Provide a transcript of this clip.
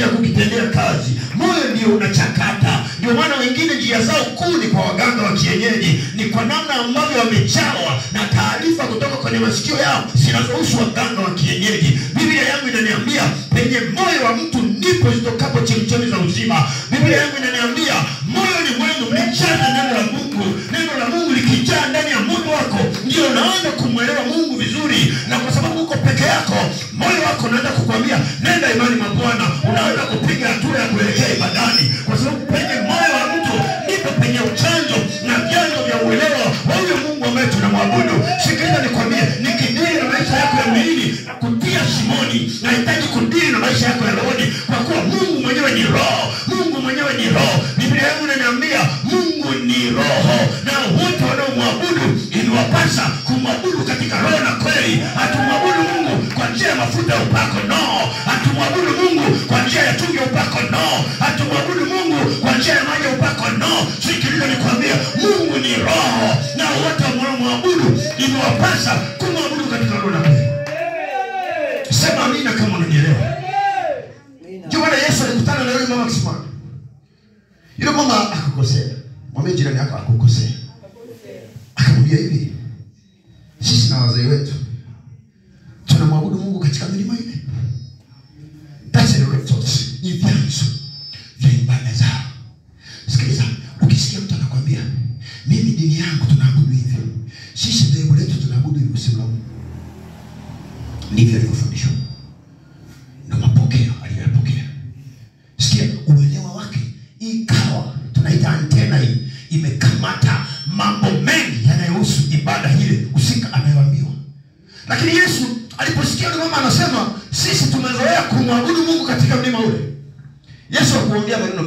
ya kukitendea kazi. Moyo ndio unachakata. Ndio maana wengine njia zao kuu ni kwa waganga wa kienyeji, ni kwa namna ambavyo wamejawa na taarifa kutoka kwenye masikio yao zinazohusu waganga wa kienyeji. Biblia yangu inaniambia penye moyo wa mtu ndipo zitokapo chemchemi za uzima. Biblia yangu inaniambia moyo ni mwenu mlijaza neno la Mungu. Neno la Mungu likijaa ndani ya moyo wako ndio unaanza kumwelewa Mungu vizuri, na kwa sababu uko peke yako moyo wako unaanza kukwambia nenda imani mwa Bwana. Unaanza kupiga hatua ya kuelekea ibadani, kwa sababu penye moyo wa mtu ndipo penye uchanjo na vyanzo vya uelewa wa huyo Mungu ambaye tunamwabudu. Sikiliza nikwambie, nikidili na maisha yako ya mwili na kutia shimoni, nahitaji kudili na maisha yako ya rohoni, kwa kuwa Mungu mwenyewe ni roho. Mungu mwenyewe ni roho. Biblia yangu inaniambia Mungu ni roho, na wote wanaomwabudu inawapasa kumwabudu katika roho na kweli. Hatumwabudu Mungu kwa njia ya mafuta ya upako, no. Hatumwabudu Mungu kwa njia ya tungi ya upako, no. Hatumwabudu Mungu kwa njia ya maji ya upako, no. Sikiliza nikwambia, Mungu ni roho, na wote wanaomwabudu inawapasa kumwabudu katika roho na kweli. Sema amina kama unanielewa. Ndio maana Yesu alikutana na yule mama kisimani. Yule mama akakosea. Mwambie jirani yako akakosea. Akamwambia hivi, sisi na wazee wetu tunamwabudu Mungu katika milima ile. That's a resource. Ni vyanzo vya ibada zao. Sikiliza, ukisikia mtu anakuambia mimi dini yangu tunaabudu hivyo, sisi dhehebu letu tunaabudu hivyo, usimlaumu. Ndivyo alivyofundishwa, ndio mapokeo aliyopokea. Sikia, uelewa wake ikawa tunaita antena hii imekamata mambo mengi yanayohusu ibada ile usika anayoambiwa. Lakini Yesu aliposikia yule mama anasema sisi tumezoea kumwabudu Mungu katika mlima ule, Yesu hakuongea maneno